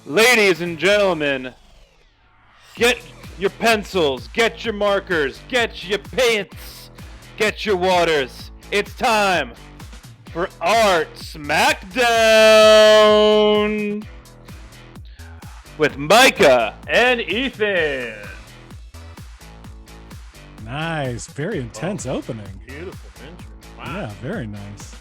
Ladies and gentlemen, get your pencils, get your markers, get your paints, get your waters. It's time for Art Smackdown with Micah and Ethan. Nice. Very intense opening. Beautiful intro. Wow. Yeah, very nice.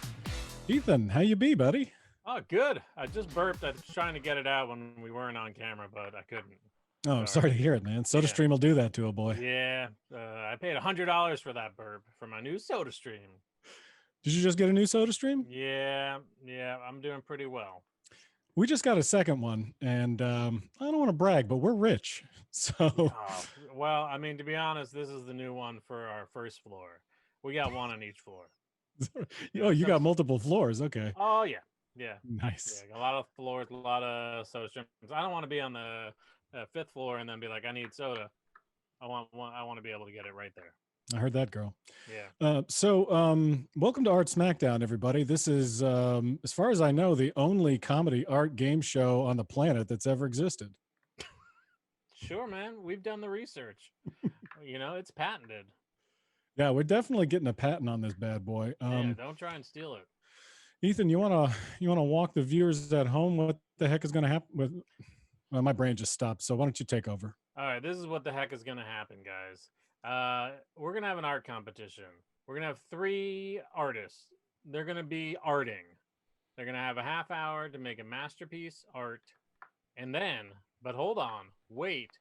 Ethan, how you be, buddy? Oh, good. I just burped. I was trying to get it out when we weren't on camera, but I couldn't. Oh, I'm sorry to hear it, man. SodaStream will do that to a boy. Yeah. I paid $100 for that burp for my new SodaStream. Did you just get a new SodaStream? Yeah. I'm doing pretty well. We just got a second one, and I don't want to brag, but we're rich. So, well, I mean, to be honest, this is the new one for our first floor. We got one on each floor. Oh, you got multiple floors. Okay. Oh, yeah. Yeah. Nice. Yeah, a lot of floors, a lot of soda streams. I don't want to be on the fifth floor and then be like, I need soda. I want to be able to get it right there. I heard that, girl. Yeah. Welcome to Art Smackdown, everybody. This is, as far as I know, the only comedy art game show on the planet that's ever existed. Sure, man. We've done the research. It's patented. Yeah, we're definitely getting a patent on this bad boy. Yeah, don't try and steal it. Ethan, you wanna walk the viewers at home what the heck is gonna happen with? Well, my brain just stopped. So why don't you take over? All right, this is what the heck is gonna happen, guys. We're gonna have an art competition. We're gonna have 3 artists. They're gonna be arting. They're gonna have a half hour to make a masterpiece art, and then, but hold on, wait.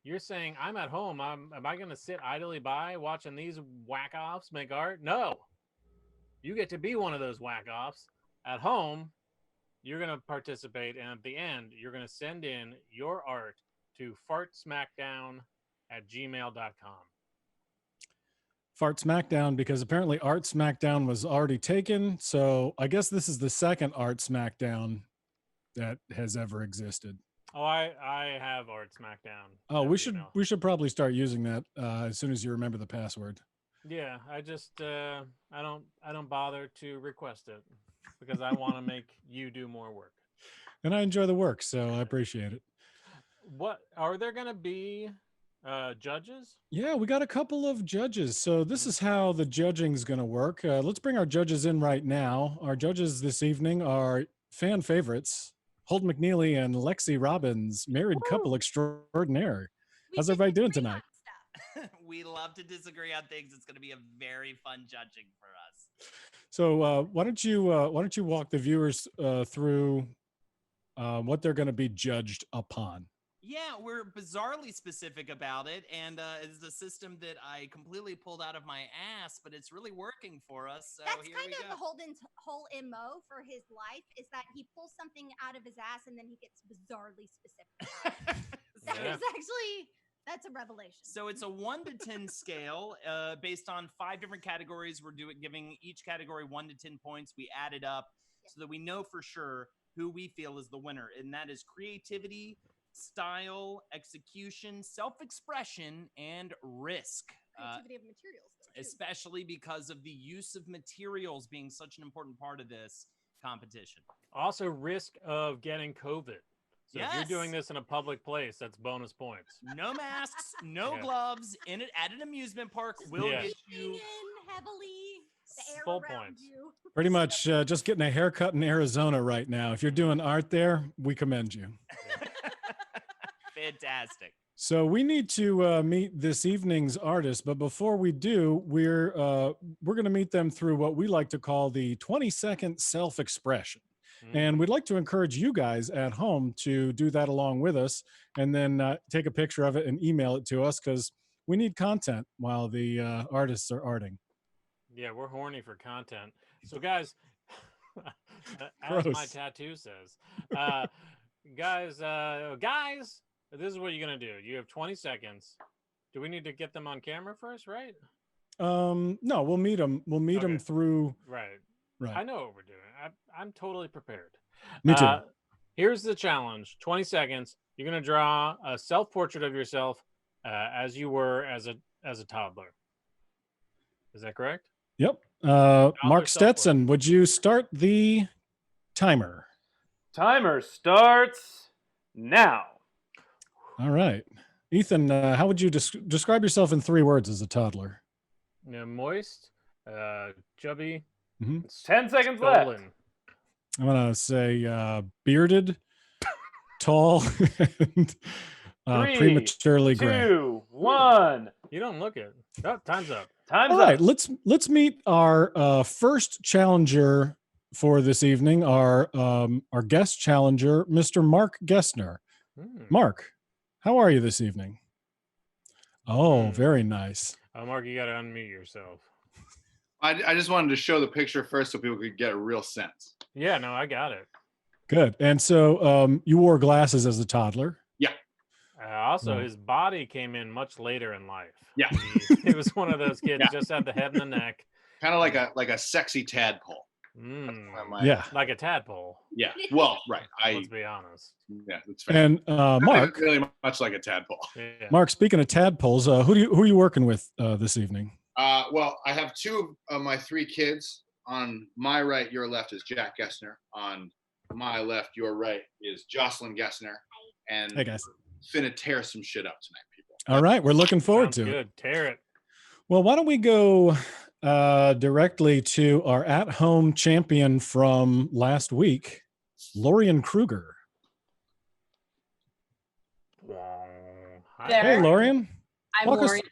You're saying I'm at home. Am I gonna sit idly by watching these whack-offs make art? No. You get to be one of those whack-offs. At home, you're going to participate, and at the end, you're going to send in your art to fartsmackdown@gmail.com. Fart Smackdown, because apparently Art Smackdown was already taken. So I guess this is the second Art Smackdown that has ever existed. Oh, I have Art Smackdown. Oh, we should probably start using that as soon as you remember the password. Yeah, I just I don't bother to request it because I want to make you do more work. And I enjoy the work, so I appreciate it. What are there going to be judges? Yeah, we got a couple of judges. So this is how the judging is going to work. Let's bring our judges in right now. Our judges this evening are fan favorites, Holt McNeely and Lexi Robbins, married couple extraordinaire. How's everybody doing tonight? We love to disagree on things. It's going to be a very fun judging for us. So why don't you walk the viewers through what they're going to be judged upon? Yeah, we're bizarrely specific about it, and it's a system that I completely pulled out of my ass, but it's really working for us. So that's here kind we of go. the whole MO for his life is that he pulls something out of his ass and then he gets bizarrely specific. That's a revelation. So it's a 1 to 10 scale based on 5 different categories. We're giving each category 1 to 10 points. We add it up so that we know for sure who we feel is the winner. And that is creativity, style, execution, self-expression, and risk. Creativity of materials. Especially because of the use of materials being such an important part of this competition. Also, risk of getting COVID. So if you're doing this in a public place, that's bonus points. No masks, no gloves, at an amusement park will get you heavily. The air full around points. You. Pretty much just getting a haircut in Arizona right now. If you're doing art there, we commend you. Fantastic. So we need to meet this evening's artist, but before we do, we're going to meet them through what we like to call the 20-second self-expression. And we'd like to encourage you guys at home to do that along with us and then take a picture of it and email it to us because we need content while the artists are arting. Yeah, we're horny for content. So, guys, as my tattoo says, guys, this is what you're going to do. You have 20 seconds. Do we need to get them on camera first, right? No, we'll meet them. We'll meet them through. Right. Right. I know what we're doing. I'm totally prepared. Me too. Here's the challenge. 20 seconds. You're going to draw a self-portrait of yourself as you were as a toddler. Is that correct? Yep. Mark Stetson, would you start the timer? Timer starts now. All right. Ethan, how would you describe yourself in 3 words as a toddler? Moist, chubby, Mhm. 10 seconds left. stolen. I'm going to say bearded, tall, and 3, prematurely gray. 2, 1. You don't look it. Oh, time's up. Time's All up. right, let's meet our first challenger for this evening, our guest challenger, Mr. Mark Gessner. Mark, how are you this evening? Oh, very nice. Oh, Mark, you got to unmute yourself. I just wanted to show the picture first so people could get a real sense. Yeah, no, I got it. Good. And so you wore glasses as a toddler? Yeah. Also, Right. his body came in much later in life. Yeah. He was one of those kids, Yeah. just had the head and the neck. Kind of like a sexy tadpole. Yeah. Like a tadpole. Yeah. Well, right. Let's be honest. Yeah, that's fair. And Mark, really much like a tadpole. Yeah. Mark, speaking of tadpoles, who are you working with this evening? Well, I have 2 of my 3 kids. On my right, your left is Jack Gessner. On my left, your right is Jocelyn Gessner. And Hey, guys. finna tear some shit up tonight, people. All right, we're looking forward Sounds to it. good. Tear it. Well, why don't we go directly to our at-home champion from last week, Lorian Kruger. Hi. Hey, Lorian. I'm Lorian.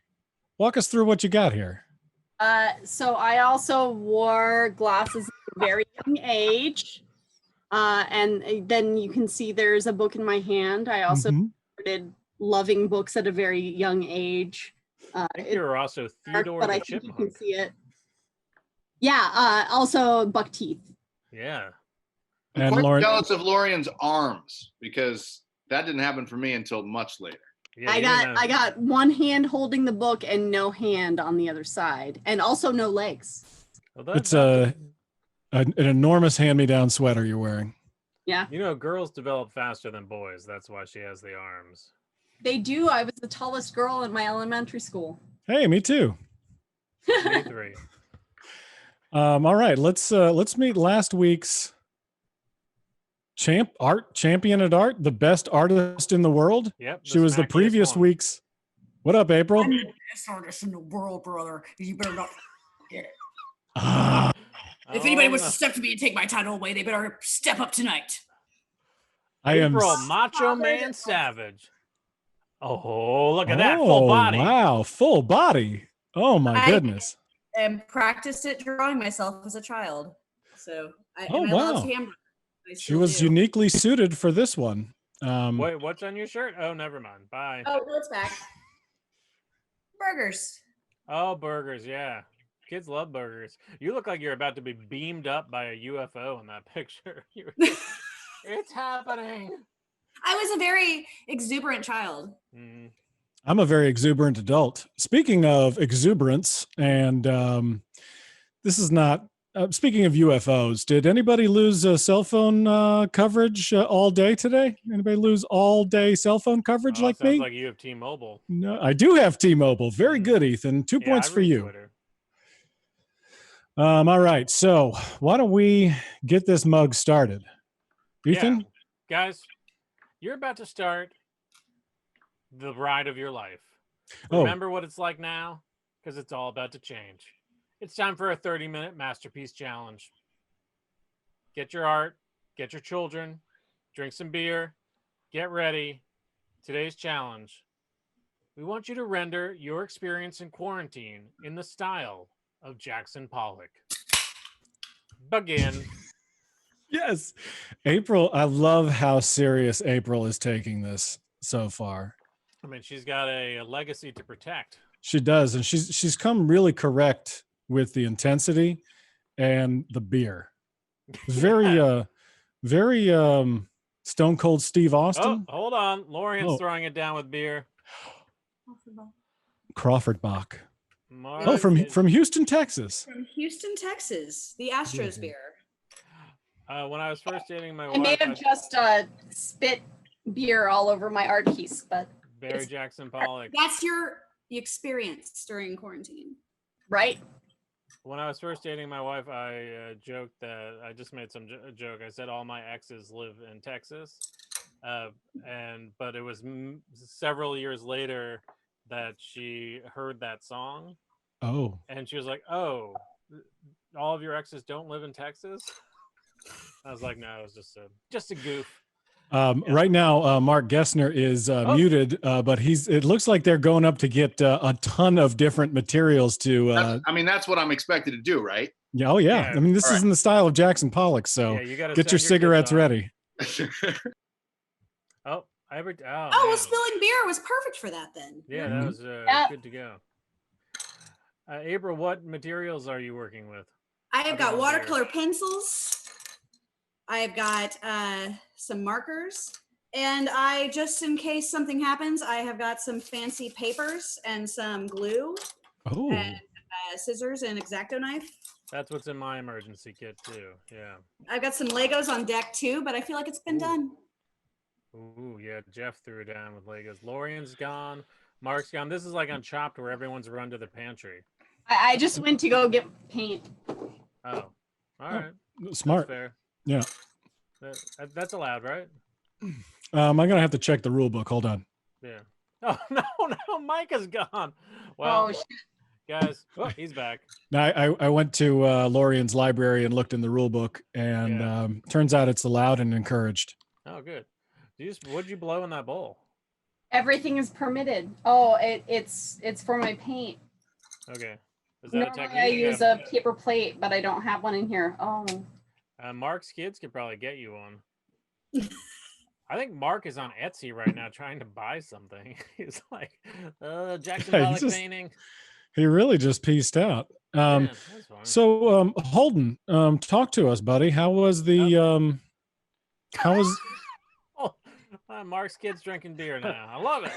Walk us through what you got here. So I also wore glasses at a very young age. And then you can see there's a book in my hand. I also started loving books at a very young age. I think you were also Theodore but the I think you can Chipmunk. see it. Yeah, also buck teeth. Yeah. I'm And quite Lauren- jealous of Lorian's arms because that didn't happen for me until much later. Yeah, I got one hand holding the book and no hand on the other side, and also no legs. Well, It's an enormous hand-me-down sweater you're wearing. Yeah, You know, girls develop faster than boys. That's why she has the arms. they do. I was the tallest girl in my elementary school. Hey, me too. Me 3. All right, let's meet last week's champion at art, the best artist in the world. Yep. She was the smackiest previous one. week's. What up, April? I'm the best artist in the world, brother. You better not get it. Ah, If anybody Oh, wants no. to step to me and take my title away, they better step up tonight. I am. April, Macho Man Savage. Oh, look at that Oh, full body. Wow, full body. Oh my goodness. And practiced at drawing myself as a child. So I Oh, and I love wow. hamburgers. I She still was do. uniquely suited for this one. Wait, what's on your shirt? Oh, never mind. Bye. Oh, no, it's back. Burgers. Oh, burgers. Yeah. Kids love burgers. You look like you're about to be beamed up by a UFO in that picture. It's happening. I was a very exuberant child. Mm. I'm a very exuberant adult. Speaking of exuberance, and this is not. Speaking of UFOs, did anybody lose cell phone coverage all day today? Anybody lose all day cell phone coverage Oh, like sounds me? like you have T-Mobile. No, I do have T-Mobile. Very good, Ethan. 2 Yeah, points I for read you. Twitter. All right. So why don't we get this mug started? Ethan? Yeah. Guys, you're about to start the ride of your life. Oh. Remember what it's like now? Because it's all about to change. It's time for a 30-minute masterpiece challenge. Get your art, get your children, drink some beer, get ready. Today's challenge. We want you to render your experience in quarantine in the style of Jackson Pollock. Begin. Yes. April, I love how serious April is taking this so far. I mean, she's got a legacy to protect. She does, and she's come really correct with the intensity and the beer. Very very Stone Cold Steve Austin. Oh, hold on. Lorian's Oh. throwing it down with beer. Crawford Bach. Mark Oh, from is- Houston, Texas. From Houston, Texas. The Astros Mhm. beer. when I was first dating my I may wife, have just spit beer all over my art piece, but Barry Jackson Pollock. That's your experience during quarantine. right. When I was first dating my wife, I joked that I just made some joke. I said all my exes live in Texas, But it was several years later that she heard that song, Oh. and she was like, "Oh, all of your exes don't live in Texas." I was like, "No, it was just a goof." Right now, Mark Gessner is muted, but it looks like they're going up to get a ton of different materials to. I mean, that's what I'm expected to do, right? Yeah. Oh, yeah. I mean, this All is in the style of Jackson Pollock, so Yeah, you gotta get your send your kids cigarettes off. ready. Oh, well, man. spilling beer was perfect for that then. Yeah, that was good to go. April, what materials are you working with? I have got watercolor pencils. I have got some markers. And I, just in case something happens, I have got some fancy papers and some glue. Oh. And scissors and X-Acto knife. That's what's in my emergency kit too. Yeah. I've got some Legos on deck too, but I feel like it's been done. Ooh, yeah. Jeff threw it down with Legos. Lorian's gone. Mark's gone. This is like on Chopped where everyone's run to the pantry. I just went to go get paint. Oh, all right. Smart. That's fair. Yeah. That's allowed, right? I'm gonna have to check the rule book. Hold on. Yeah. Oh no, Micah's gone. Well, guys, he's back. I went to Lorian's library and looked in the rule book, and turns out it's allowed and encouraged. Oh, good. What'd you blow in that bowl? Everything is permitted. Oh, it's for my paint. Okay. Is that Normally a technique? I use a paper plate, but I don't have one in here. Oh. Mark's kids could probably get you one. I think Mark is on Etsy right now trying to buy something. He's like, Jackson Pollock painting. He really just pieced out. So Holden, talk to us, buddy. How was the Mark's kids drinking beer now. I love it.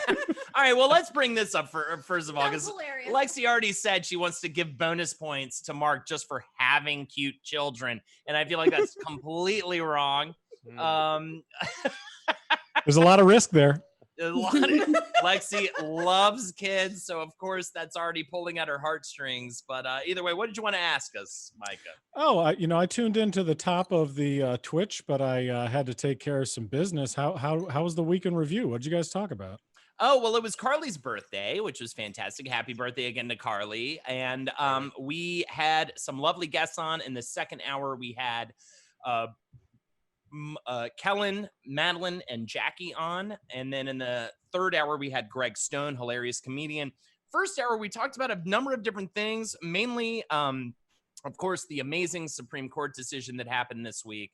All right, well, let's bring this up first of all, because hilarious. Lexi already said she wants to give bonus points to Mark just for having cute children, and I feel like that's completely wrong. There's a lot of risk there. Lexi loves kids, so of course that's already pulling at her heartstrings. But either way, what did you want to ask us, Micah? Oh, I tuned into the top of the Twitch, but I had to take care of some business. How was the week in review? What did you guys talk about? Oh, well, it was Carly's birthday, which was fantastic. Happy birthday again to Carly. And we had some lovely guests on. In the second hour, we had Kellen, Madeline, and Jackie on. And then in the third hour, we had Greg Stone, hilarious comedian. First hour, we talked about a number of different things, mainly, of course, the amazing Supreme Court decision that happened this week.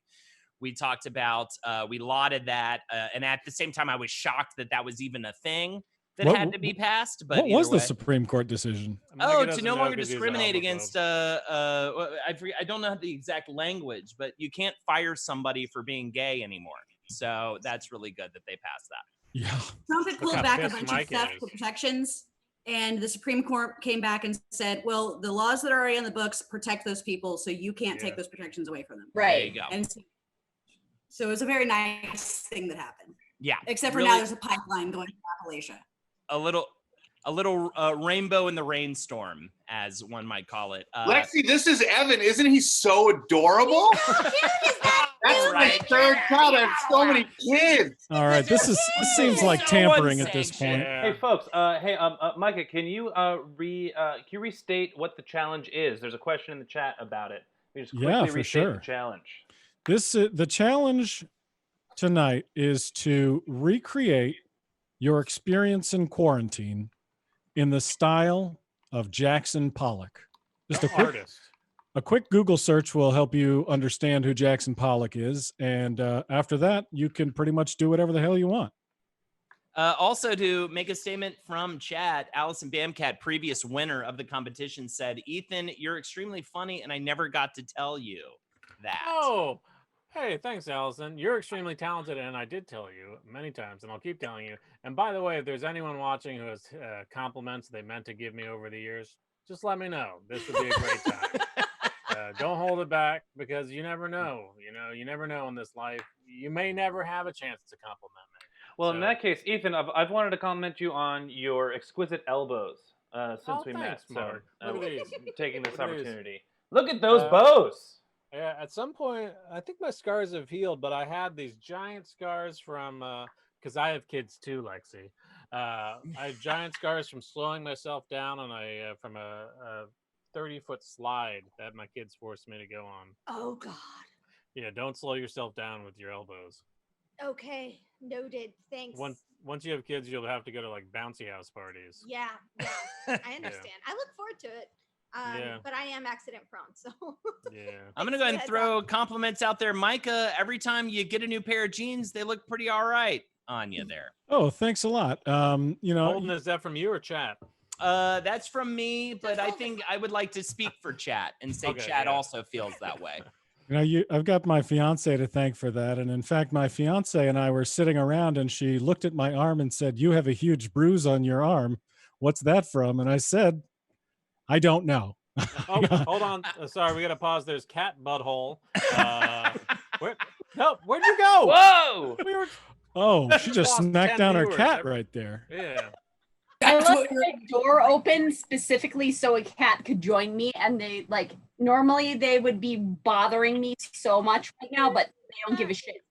We talked about, we lauded that. And at the same time, I was shocked that that was even a thing that had to be passed. But what was the Supreme Court decision? Oh, to no longer discriminate against, I don't know the exact language, but you can't fire somebody for being gay anymore. So that's really good that they passed that. Yeah. Trump had pulled back a bunch of theft protections, and the Supreme Court came back and said, well, the laws that are already on the books protect those people, so you can't take those protections away from them. Right. There you go. And so it was a very nice thing that happened. Yeah. Except for now there's a pipeline going to Appalachia. A little rainbow in the rainstorm, as one might call it. Lexi, this is Evan. Isn't he so adorable? That's my third child. I have so many kids. All right, this seems like tampering at this point. Hey, folks. Micah, can you restate what the challenge is? There's a question in the chat about it. Can you just quickly restate the challenge? The challenge tonight is to recreate your experience in quarantine in the style of Jackson Pollock. Just a quick Google search will help you understand who Jackson Pollock is, and after that, you can pretty much do whatever the hell you want. Also, to make a statement from chat, Allison Bamcat, previous winner of the competition, said, "Ethan, you're extremely funny, and I never got to tell you that." Oh, hey, thanks, Allison. You're extremely talented, and I did tell you many times, and I'll keep telling you. And by the way, if there's anyone watching who has compliments they meant to give me over the years, just let me know. This would be a great time. Don't hold it back, because you never know. You never know in this life. You may never have a chance to compliment me. Well, in that case, Ethan, I've wanted to compliment you on your exquisite elbows since we met. Mark. So, Look at these. taking this opportunity. Look at those bows. Yeah, at some point, I think my scars have healed, but I had these giant scars from because I have kids too, Lexi. I have giant scars from slowing myself down on a from a 30-foot slide that my kids forced me to go on. Oh God. Yeah, don't slow yourself down with your elbows. Okay, noted. Thanks. Once you have kids, you'll have to go to like bouncy house parties. Yeah, I understand. I look forward to it. Yeah. But I am accident prone, so Yeah. I'm gonna go ahead and throw compliments out there, Micah. Every time you get a new pair of jeans, they look pretty all right on you there. Oh, thanks a lot. Holden, is that from you or chat? That's from me, but I think I would like to speak for chat and say chat also feels that way. I've got my fiance to thank for that. And in fact, my fiance and I were sitting around and she looked at my arm and said, "You have a huge bruise on your arm. What's that from?" And I said, "I don't know." Oh, hold on. Sorry, we got to pause. There's cat butthole. Where'd you go? Whoa! She just smacked down her cat right there. Yeah. I left the door open specifically so a cat could join me, and they normally they would be bothering me so much right now, but they don't give a shit.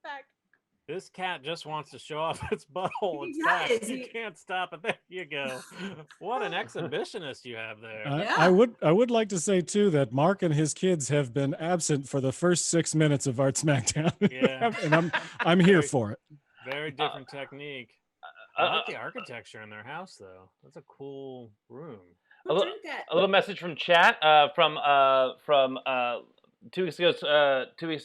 This cat just wants to show off its butthole. It's back. You can't stop it. There you go. What an exhibitionist you have there. I would like to say too that Mark and his kids have been absent for the first 6 minutes of Art Smackdown. Yeah. And I'm here for it. Very different technique. I like the architecture in their house, though. That's a cool room. A little message from chat from 2 weeks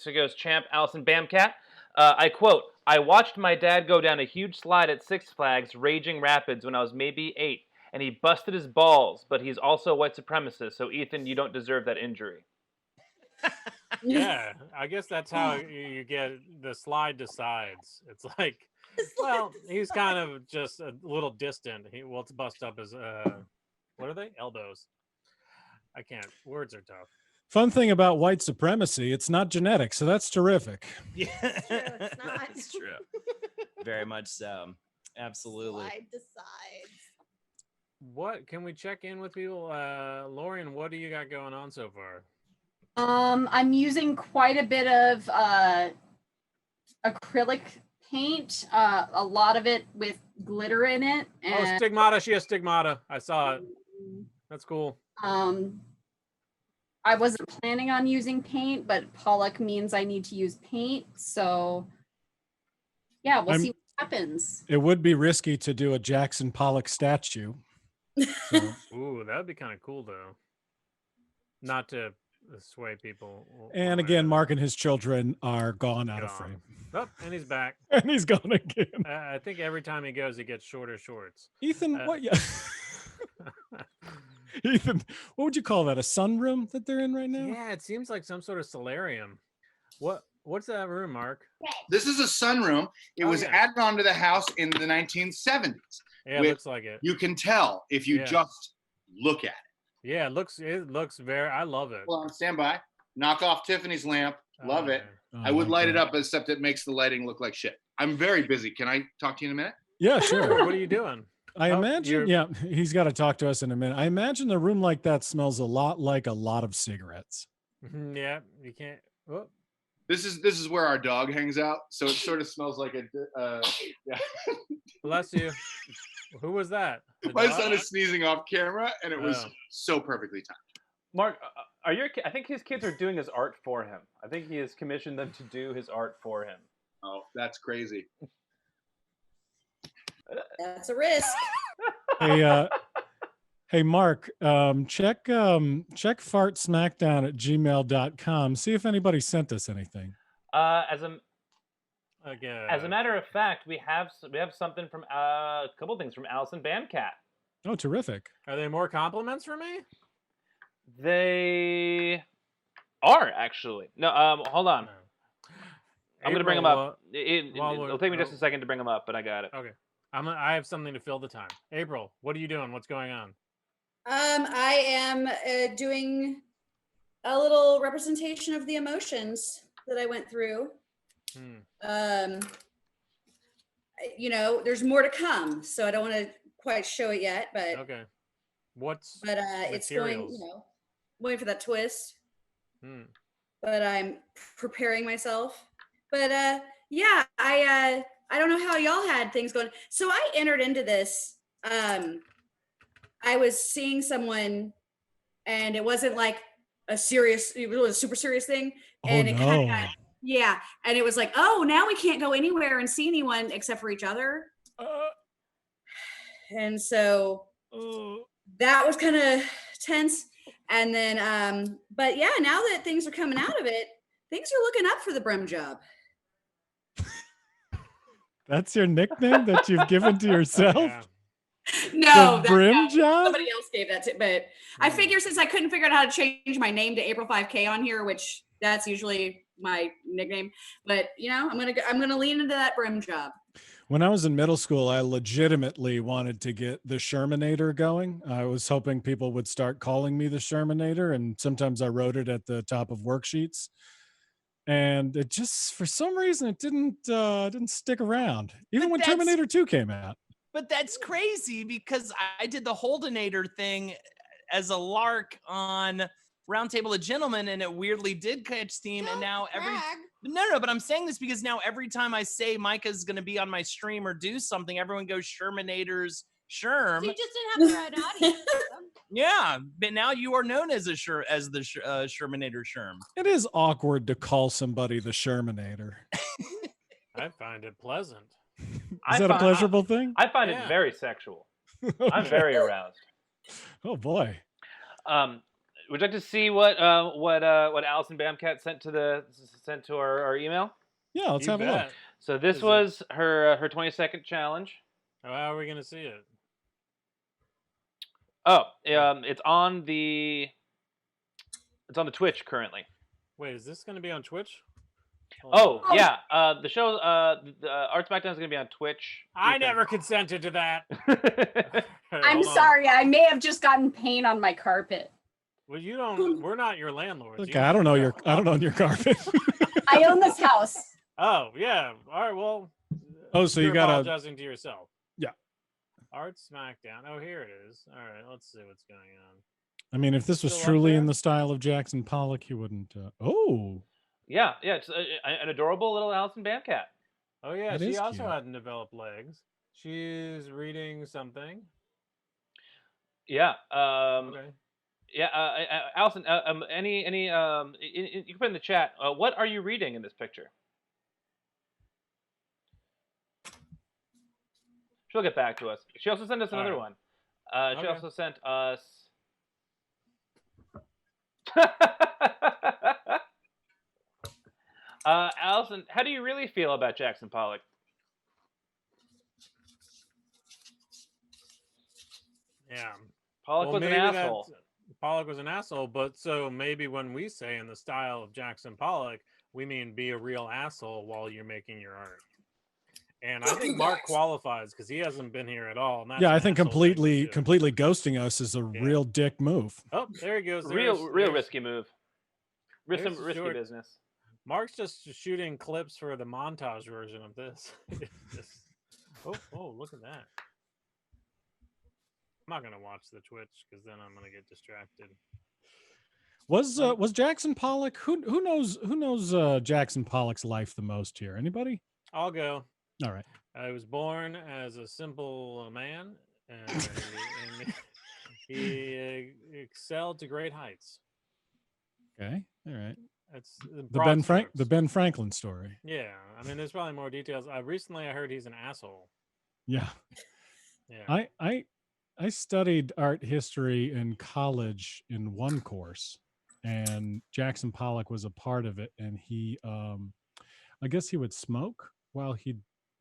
ago's champ Allison Bamcat. I quote: "I watched my dad go down a huge slide at Six Flags Raging Rapids when I was maybe 8, and he busted his balls. But he's also a white supremacist, so Ethan, you don't deserve that injury." Yeah, I guess that's how you get the slide decides. It's like, well, he's kind of just a little distant. He wants to bust up his what are they? Elbows. I can't. Words are tough. Fun thing about white supremacy, it's not genetic, so that's terrific. Yeah, it's not. It's true. Very much so. Absolutely. Slide decides. What can we check in with people? Lorian, what do you got going on so far? I'm using quite a bit of acrylic paint, a lot of it with glitter in it. And, oh, stigmata. She has stigmata. I saw it. That's cool. I wasn't planning on using paint, but Pollock means I need to use paint. So yeah, we'll see what happens. It would be risky to do a Jackson Pollock statue. So. Ooh, that would be kind of cool though. Not to sway people. And again, Mark and his children are gone out of frame. Oh, and he's back. And he's gone again. I think every time he goes, he gets shorter shorts. Ethan, what? Yeah. Ethan, what would you call that? A sunroom that they're in right now? Yeah, it seems like some sort of solarium. What's that room, Mark? This is a sunroom. It was added onto the house in the 1970s. Yeah, it looks like it. You can tell if you just look at it. Yeah, it looks very. I love it. Hold on, stand by. Knock off Tiffany's lamp. Love it. I would light it up, except it makes the lighting look like shit. I'm very busy. Can I talk to you in a minute? Yeah, sure. What are you doing? I imagine, he's got to talk to us in a minute. I imagine a room like that smells a lot like a lot of cigarettes. Yeah, you can't. Oh. This is where our dog hangs out, so it sort of smells like a. Yeah. Bless you. Who was that? My son is sneezing off camera, and it was so perfectly timed. Mark, I think his kids are doing his art for him. I think he has commissioned them to do his art for him. Oh, that's crazy. That's a risk. Hey, Mark, check fartsmackdown@gmail.com. See if anybody sent us anything. As a matter of fact, we have something from a couple things from Allison Bamcat. Oh, terrific! Are there more compliments for me? They are actually. No, hold on. I'm going to bring them up. It'll take me just a second to bring them up, but I got it. Okay. I have something to fill the time. April, what are you doing? What's going on? I am doing a little representation of the emotions that I went through. There's more to come, so I don't want to quite show it yet, but okay. It's going, waiting for that twist. but I'm preparing myself. But yeah, I don't know how y'all had things going. So I entered into this. I was seeing someone, and it wasn't like a serious. It was a super serious thing, and it kind of got yeah. And it was like, oh, now we can't go anywhere and see anyone except for each other. And so that was kind of tense. And then, but yeah, now that things are coming out of it, things are looking up for the Brim job. That's your nickname that you've given to yourself? Yeah. No, The Brim job? somebody else gave that to, but I figure since I couldn't figure out how to change my name to April 5K on here, which that's usually my nickname, but you know, I'm gonna lean into that Brim job. When I was in middle school, I legitimately wanted to get the Shermanator going. I was hoping people would start calling me the Shermanator, and sometimes I wrote it at the top of worksheets. And it just, for some reason, it didn't stick around, even when Terminator 2 came out. But that's crazy because I did the Holdenator thing as a lark on Roundtable of Gentlemen, and it weirdly did catch steam. And now no, but I'm saying this because now every time I say Micah's going to be on my stream or do something, everyone goes Shermanator's Sherm. So you just didn't have the right audience. Yeah, but now you are known as the Shermanator Sherm. It is awkward to call somebody the Shermanator. I find it pleasant. Is that a pleasurable thing? I find it very sexual. I'm very aroused. Oh boy. Would you like to see what Allison Bamcat sent to our email? Yeah, let's have a look. So this was her 20-second challenge. How are we gonna see it? Oh, it's on the Twitch currently. Wait, is this gonna be on Twitch? Yeah. The show, the Art Smackdown is gonna be on Twitch. I never consented to that. I'm sorry. I may have just gotten paint on my carpet. Well, you don't. We're not your landlords. Okay, I don't know your carpet. I own this house. Oh yeah. All right. Well. Oh, so you got apologizing to yourself. Yeah. Art Smackdown. Oh, here it is. All right. Let's see what's going on. I mean, if this was truly in the style of Jackson Pollock, he wouldn't. Yeah. It's an adorable little Allison Bamcat. Oh yeah, That she is also cute. hadn't developed legs. She's reading something. Yeah. Okay. Yeah. Allison. You can put in the chat. What are you reading in this picture? She'll get back to us. She also sent us another one. She also sent us. Allison, how do you really feel about Jackson Pollock? Yeah. Pollock was an asshole. Pollock was an asshole, but so maybe when we say in the style of Jackson Pollock, we mean be a real asshole while you're making your art. And I think Mark qualifies because he hasn't been here at all. And Yeah, I think completely ghosting us is a real dick move. Oh, there he goes. Real risky move. Risky business. Mark's just shooting clips for the montage version of this. Oh, look at that. I'm not gonna watch the Twitch because then I'm gonna get distracted. Was Jackson Pollock? Who knows Jackson Pollock's life the most here? Anybody? I'll go. All right. I was born as a simple man, and he excelled to great heights. Okay. All right. That's the Ben Franklin story. Yeah, I mean, there's probably more details. Recently, I heard he's an asshole. Yeah. Yeah. I studied art history in college in one course, and Jackson Pollock was a part of it. And he, I guess he would smoke while he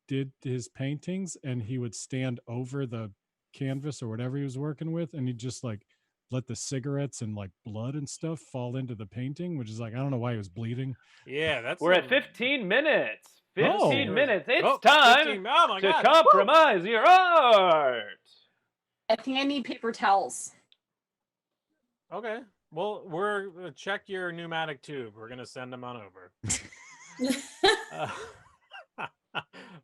did his paintings, and he would stand over the canvas or whatever he was working with, and he'd just like let the cigarettes and like blood and stuff fall into the painting, which is like, I don't know why he was bleeding. Yeah, we're at 15 minutes. 15 minutes. It's time to God. compromise your art. I think I need paper towels. Okay. Well, we're check your pneumatic tube. We're gonna send them on over.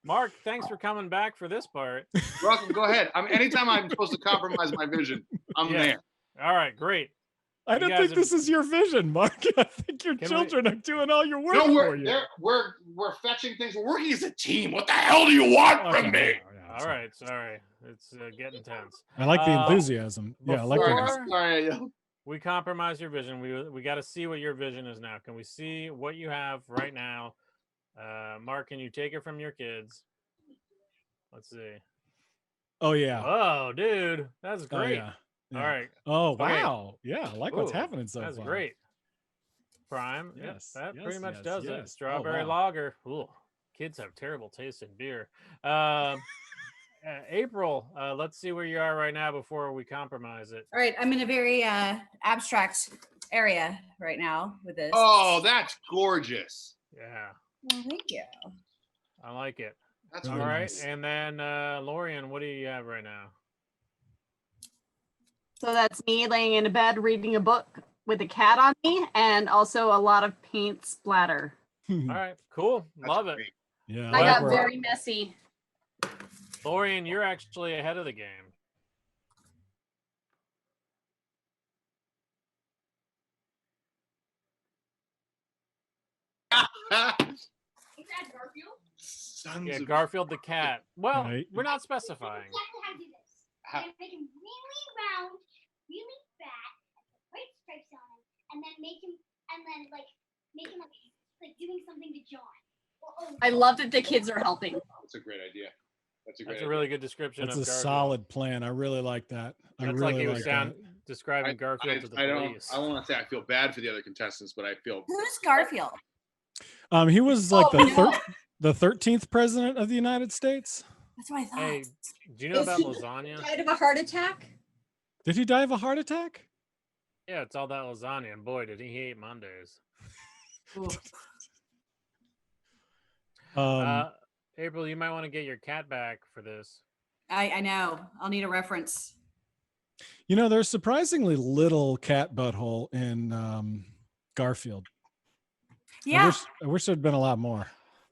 Mark, thanks for coming back for this part. You're welcome. Go ahead. Anytime I'm supposed to compromise my vision, I'm there. All right, great. I You don't guys think have- this is your vision, Mark. I think your Can we- children are doing all your work No, for you. we're fetching things. We're working as a team. What the hell do you want Okay, from me? yeah, All right, sorry. It's getting tense. I like the enthusiasm. Yeah, I like before- the Sorry. We compromise your vision. We got to see what your vision is now. Can we see what you have right now? Mark, can you take it from your kids? Let's see. Oh yeah. Oh, dude, that's Oh great. yeah. All right, Oh Okay. wow. Yeah, I like what's Ooh, happening so that's far. great. Prime. Yep, Yes, that yes, pretty much yes, does it. yes. Oh, Strawberry wow. lager. Ooh, kids have terrible taste in beer. April, let's see where you are right now before we compromise it. All right, I'm in a very abstract area right now with this. Oh, that's gorgeous. Yeah, Well, thank you. I like it. That's All Very right, nice. and then Lorian, what do you have right now? So that's me laying in a bed reading a book with a cat on me, and also a lot of paint splatter. All right, cool. That's Love it. great. Yeah. I like got where- very messy. Lorian, you're actually ahead of the game. Is that Garfield? Sons Yeah, of Garfield the cat. Well, Right. we're not specifying. Exactly how to do this. How- You're gonna make him really round, really fat, white stripes on him, and then make him like doing something to John. I love that the kids are helping. That's a great idea. That's a great That's a idea. really good description That's of a Garfield. solid plan. I really like that. I That's really like he was like sound that. describing Garfield to the I don't. police. I want to say I feel bad for the other contestants, but I feel Who's Garfield? He was like Oh, no. the 13th president of the United States. That's what I thought. Hey, do you know Is about he lasagna? died of a heart attack? Did he die of a heart attack? Yeah, it's all that lasagna, and boy, did he hate Mondays. Ooh. April, you might want to get your cat back for this. I know. I'll need a reference. You know, there's surprisingly little cat butthole in Garfield. Yeah. I wish there'd been a lot more.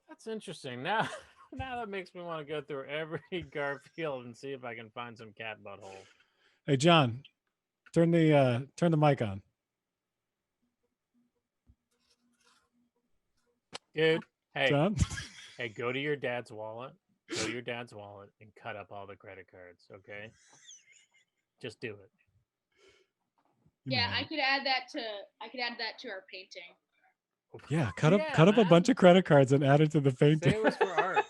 That's interesting. Now, now that makes me want to go through every Garfield and see if I can find some cat butthole. Hey, John, turn the mic on. Dude, hey, John. hey, go to your dad's wallet. Go to your dad's wallet and cut up all the credit cards, okay? Just do it. Yeah, I could add that to our painting. Yeah, cut up a man. bunch of credit cards and add it to the Say painting. it was for art.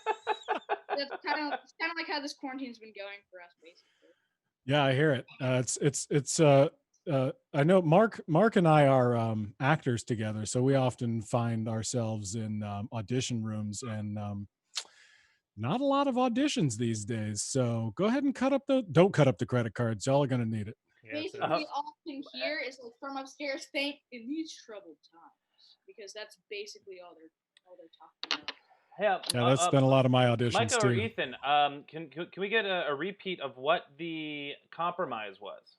That's kind of like how this quarantine's been going for us, basically. Yeah, I hear it. It's I know Mark and I are actors together, so we often find ourselves in audition rooms, and not a lot of auditions these days. So go ahead and don't cut up the credit cards. Y'all are gonna need it. Yeah, it's Basically, all I can hear is like from upstairs, "Thank in these troubled times," because that's basically all they're talking about. Yeah, Yeah, that's been a lot of my auditions Micah too. or Ethan, can we get a repeat of what the compromise was?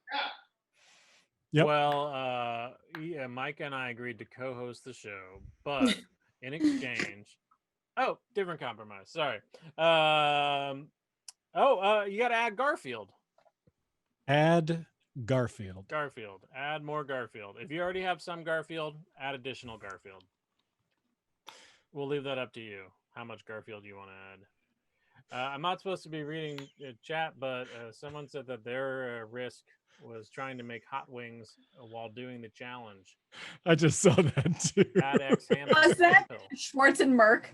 Yep. Well, yeah, Micah and I agreed to co-host the show, but in exchange, different compromise. Sorry. You got to add Garfield. Add Garfield. Garfield. Add more Garfield. If you already have some Garfield, add additional Garfield. We'll leave that up to you. How much Garfield you want to add? I'm not supposed to be reading chat, but someone said that their risk was trying to make hot wings while doing the challenge. I just saw that too. Bad X Ham. Was that Schwartz and Merck?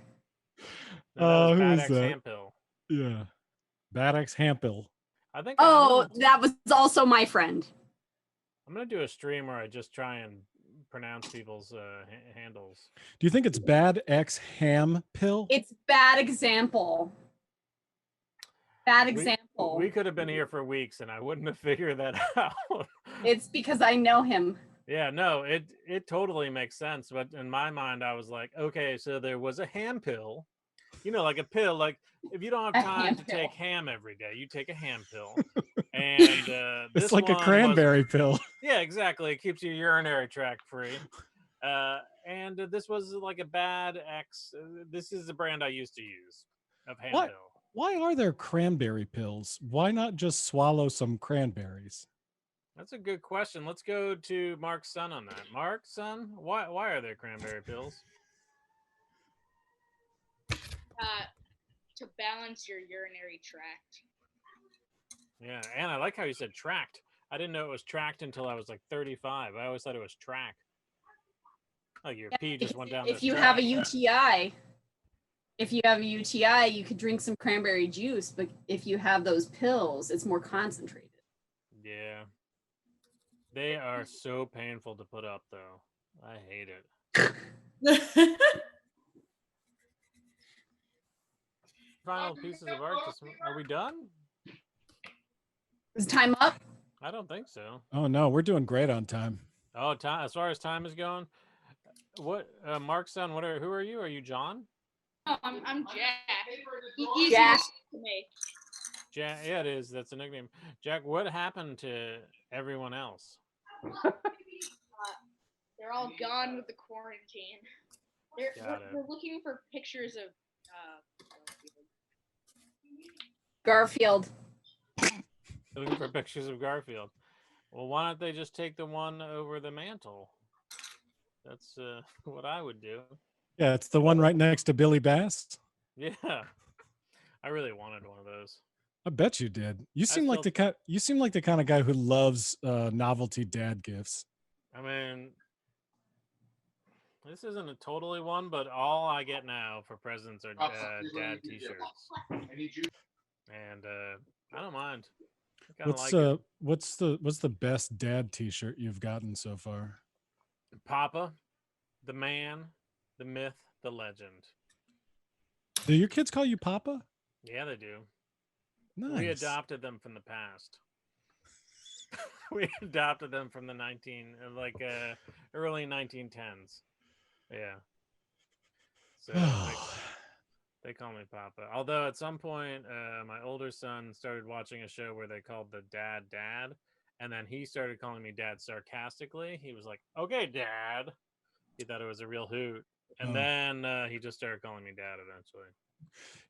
No, that was who Bad is X that? Hampill. Yeah. Bad X Hampill. I think. Oh, that was also my friend. I'm gonna do a stream where I just try and pronounce people's handles. Do you think it's Bad X Ham Pill? It's bad example. Bad example. We could have been here for weeks, and I wouldn't have figured that out. It's because I know him. Yeah, no, it totally makes sense. But in my mind, I was like, okay, so there was a ham pill, like a pill. Like if you don't have A time ham to pill. take ham every day, you take a ham pill. And this It's like a one was- cranberry pill. yeah, exactly. It keeps your urinary tract free. And this was like a Bad X. This is the brand I used to use of ham What? pill. Why are there cranberry pills? Why not just swallow some cranberries? That's a good question. Let's go to Mark's son on that. Mark's son, why are there cranberry pills? To balance your urinary tract. Yeah, and I like how you said tract. I didn't know it was tracked until I was like 35. I always thought it was track. Like your pee just went down If this you track. have a UTI, you could drink some cranberry juice, but if you have those pills, it's more concentrated. Yeah. They are so painful to put up, though. I hate it. Final pieces of art. Are we done? Is time up? I don't think so. Oh no, we're doing great on time. Oh, time. As far as time is going, what? Mark's son. Who are you? Are you John? No, I'm Jack. Easy Jack. to make. Jack. Yeah, it is. That's a nickname. Jack. What happened to everyone else? They're all gone with the quarantine. They're Got it. we're looking for pictures of Garfield. Looking for pictures of Garfield. Well, why don't they just take the one over the mantle? That's what I would do. Yeah, it's the one right next to Billy Bass. Yeah, I really wanted one of those. I bet you did. You seem like the kind of guy who loves novelty dad gifts. I mean, this isn't a totally one, but all I get now for presents are dad T-shirts. And I don't mind. I What's the best dad T-shirt you've gotten so far? Papa, the man, the myth, the legend. Do your kids call you Papa? Yeah, they do. Nice. We adopted them from the past. We adopted them from the early 1910s. Yeah. So they call me Papa. Although at some point, my older son started watching a show where they called the dad, and then he started calling me Dad sarcastically. He was like, "Okay, Dad." He thought it was a real hoot, and then he just started calling me Dad eventually.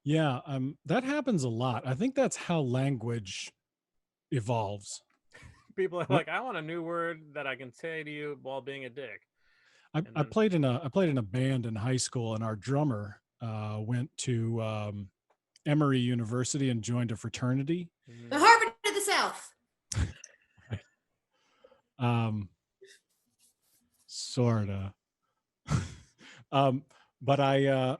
Yeah, that happens a lot. I think that's how language evolves. People are like, "I want a new word that I can say to you while being a dick." I played in a band in high school, and our drummer went to Emory University and joined a fraternity. The Harvard of the South. Sorta. But I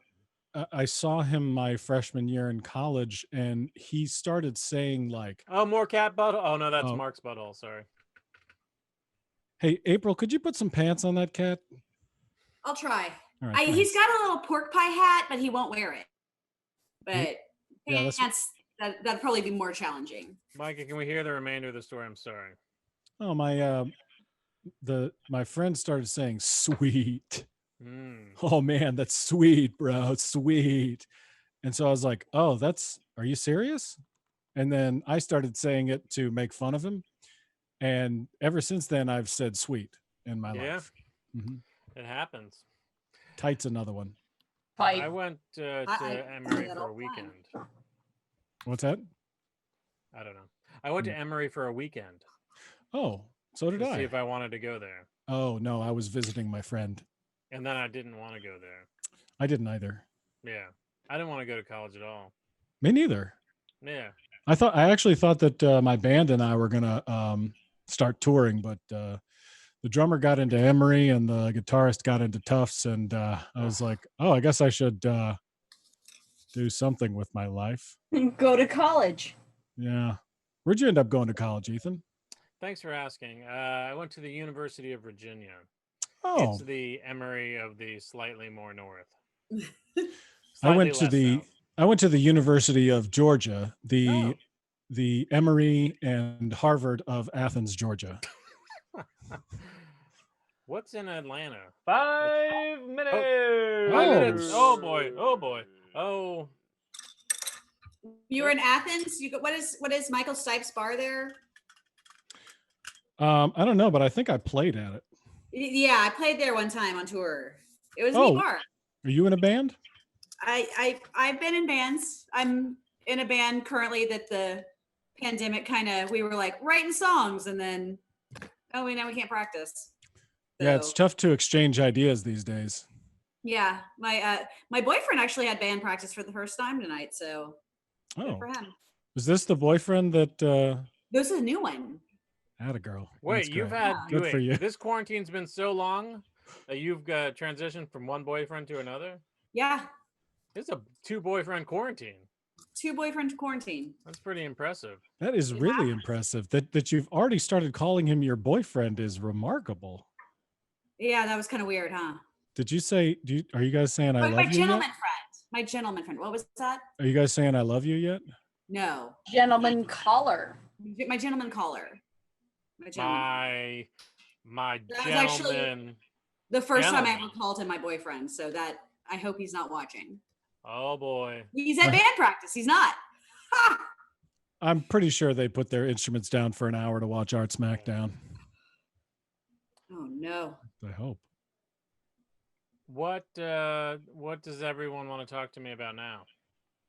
saw him my freshman year in college, and he started saying like, "Oh, more cat butthole." Oh no, that's Mark's butthole. Sorry. Hey, April, could you put some pants on that cat? I'll try. All right, He's got a little pork pie hat, but he won't wear it. But Yeah, pants, that'd probably be more challenging. Micah, can we hear the remainder of the story? I'm sorry. Oh, my friend started saying sweet. Oh man, that's sweet, bro. Sweet. And so I was like, oh, are you serious? And then I started saying it to make fun of him. And ever since then, I've said sweet in my life. Mm-hmm. It happens. Tight's another one. I went to Emory for a weekend. What's that? I don't know. I went to Emory for a weekend. Oh, so did I. See if I wanted to go there. Oh, no, I was visiting my friend. And then I didn't want to go there. I didn't either. Yeah. I didn't want to go to college at all. Me neither. Yeah. I actually thought that my band and I were going to start touring, but the drummer got into Emory and the guitarist got into Tufts, and I was like, oh, I guess I should do something with my life. Go to college. Yeah. Where'd you end up going to college, Ethan? Thanks for asking. I went to the University of Virginia. Oh. It's the Emory of the slightly more north. I went to the University of Georgia, the Emory and Harvard of Athens, Georgia. What's in Atlanta? 5 minutes. 5 minutes. Oh boy. Oh boy. Oh. You were in Athens. What is Michael Stipe's bar there? I don't know, but I think I played at it. Yeah, I played there one time on tour. It was a neat bar. Are you in a band? I've been in bands. I'm in a band currently that the pandemic we were like writing songs, and then Oh, now we can't practice. Yeah, it's So, tough to exchange ideas these days. yeah, my boyfriend actually had band practice for the first time tonight, so good Oh, for him. is this the boyfriend that This is a new one. had a girl? Wait, That's you've great. had Good for you. This quarantine's been so long that you've transitioned from one boyfriend to another. Yeah, It's a 2-boyfriend quarantine. 2 boyfriend quarantine. That's pretty impressive. That is really impressive. That you've already started calling him your boyfriend is remarkable. Yeah, that was kind of weird, huh? Did you say? Are you guys saying I My love you gentleman yet? friend. My gentleman friend. What was that? Are you guys saying I love you yet? No. Gentleman caller. My gentleman caller. My gentleman. My That was actually gentleman. the first time I gentleman. ever called him my boyfriend, so that I hope he's not watching. Oh boy. He's at band practice. He's not. Ha! I'm pretty sure they put their instruments down for an hour to watch Art Smackdown. Oh no. I hope. What does everyone want to talk to me about now?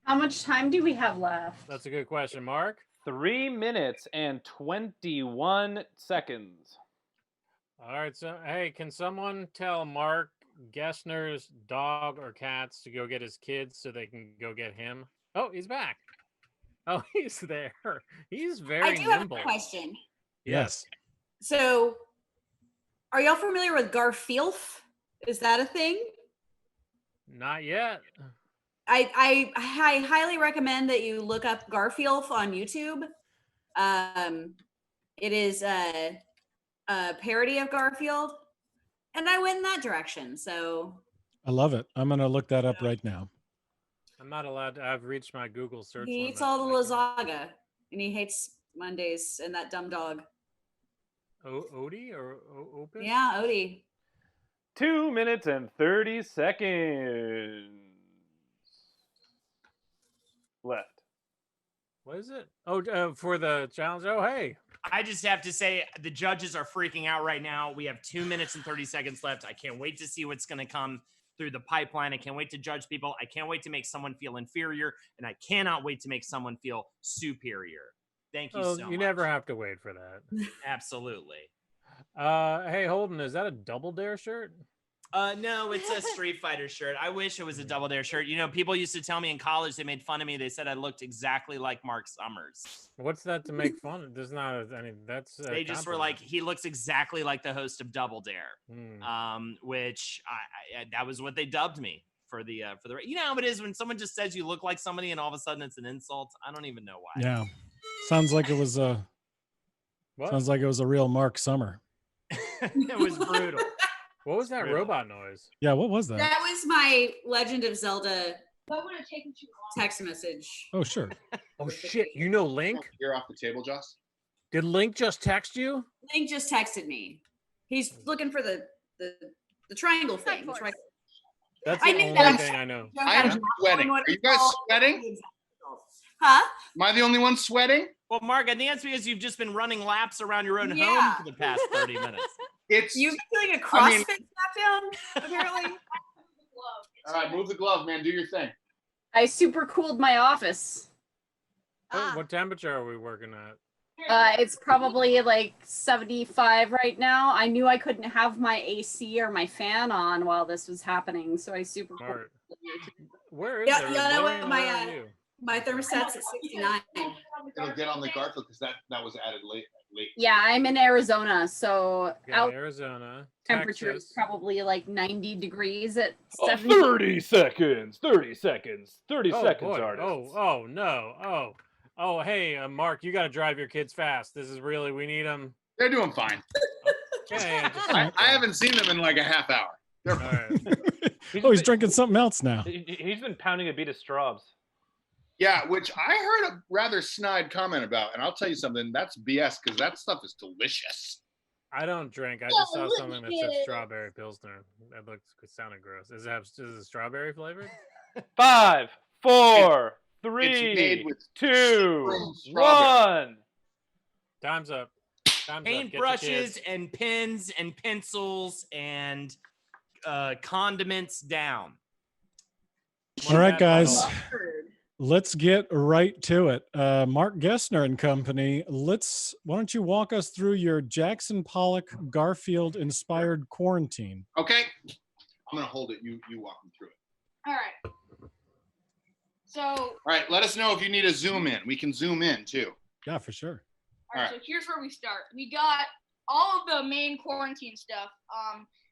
How much time do we have left? That's a good question, Mark. 3 minutes and 21 seconds. All right, so hey, can someone tell Mark Gessner's dog or cats to go get his kids so they can go get him? Oh, he's back. Oh, he's there. He's very I do nimble. have a question. Yes. So, are y'all familiar with Garfield? Is that a thing? Not yet. I highly recommend that you look up Garfield on YouTube. It is a parody of Garfield, and I went in that direction. So I love it. I'm going to look that up right now. I'm not allowed to. I've reached my Google search he limit. eats all the lasagna, and he hates Mondays and that dumb dog. Odie or Opus? Yeah, Odie. 2 minutes and 30 seconds left. What is it? Oh, for the challenge. Oh, hey. I just have to say the judges are freaking out right now. We have 2 minutes and 30 seconds left. I can't wait to see what's going to come through the pipeline. I can't wait to judge people. I can't wait to make someone feel inferior, and I cannot wait to make someone feel superior. Thank you so much. You never have to wait for that. Absolutely. Hey, Holden, is that a Double Dare shirt? No, it's a Street Fighter shirt. I wish it was a Double Dare shirt. You know, people used to tell me in college, they made fun of me. They said I looked exactly like Mark Summers. What's that to make fun of? There's not any. That's. They just were like, he looks exactly like the host of Double Dare, which I that was what they dubbed me for the. You know how it is when someone just says you look like somebody and all of a sudden it's an insult. I don't even know why. Yeah, sounds like it was a. Sounds like it was a real Mark Summer. It was brutal. What was that robot noise? Yeah, what was that? That was my Legend of Zelda That would have taken too long. text message. Oh, sure. Oh shit! You know Link? You're off the table, Joss. Did Link just text you? Link just texted me. He's looking for the triangle thing. That's I the knew only that. thing I know. I'm sweating. Are you guys sweating? Huh? Am I the only one sweating? Well, Mark, I think that's because you've just been running laps around your own Yeah. home for the past 30 minutes. You've been doing a CrossFit Smackdown, apparently. All right, move the glove, man. Do your thing. I super cooled my office. What temperature are we working at? It's probably like 75 right now. I knew I couldn't have my AC or my fan on while this was happening, so I super cooled. Where is Yeah, it? yeah, Lorian, where are you? My thermostat's at 69. It'll get on the Garfield because that was added late. Yeah, I'm in Arizona, so Yeah, Arizona. temperature is Texas. probably like 90 degrees at Oh, 70. 30 seconds. 30 seconds. 30 seconds, boy. artists. Oh no. Oh, hey, Mark, you got to drive your kids fast. This is really, we need them. They're doing fine. Okay, I haven't seen them in like a half hour. They're fine. Oh, he's drinking something else now. He's been pounding a beat of straws. Yeah, which I heard a rather snide comment about, and I'll tell you something. That's BS because that stuff is delicious. I don't drink. I just saw something that said strawberry pilsner. That sounded gross. Is it strawberry flavored? 5, 4, It's 3, made with 2, strawberry. 1. Time's up. Time's Paint up. Get brushes your kids. and pens and pencils and condiments down. All right, guys. let's get right to it. Mark Gessner and company, why don't you walk us through your Jackson Pollock Garfield inspired quarantine? Okay. I'm going to hold it. You walk them through it. All right. So. All right. Let us know if you need a zoom in. We can zoom in too. Yeah, for sure. All right. So here's where we start. We got all of the main quarantine stuff.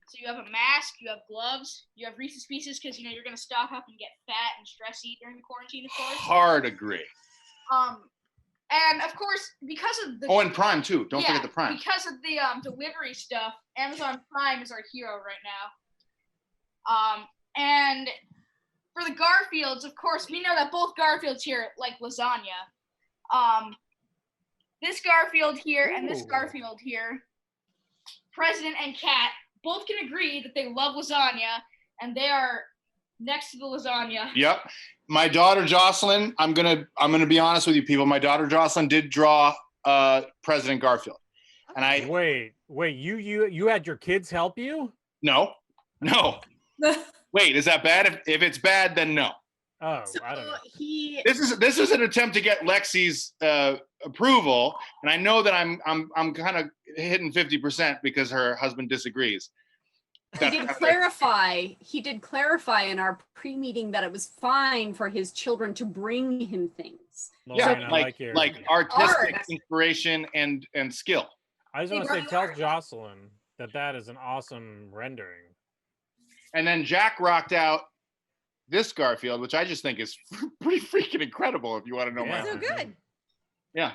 So you have a mask, you have gloves, you have Reese's Pieces because you're gonna stock up and get fat and stress eat during the quarantine, of course. Hard agree. And of course because of the and Prime too. Don't forget the Prime. Because of the delivery stuff, Amazon Prime is our hero right now. And for the Garfields, of course, we know that both Garfields here like lasagna. This Garfield here and this Garfield here, President and Cat, both can agree that they love lasagna, and they are next to the lasagna. Yep. My daughter Jocelyn, I'm gonna be honest with you, people. My daughter Jocelyn did draw President Garfield, and I wait. You had your kids help you? No. Wait, is that bad? If it's bad, then no. Oh, I don't know. This is an attempt to get Lexi's approval, and I know that I'm kind of hitting 50% because her husband disagrees. He did clarify in our pre-meeting that it was fine for his children to bring him things. Yeah, like artistic inspiration and skill. I just want to say, tell Jocelyn that is an awesome rendering. And then Jack rocked out this Garfield, which I just think is pretty freaking incredible. If you want to know so good. Yeah,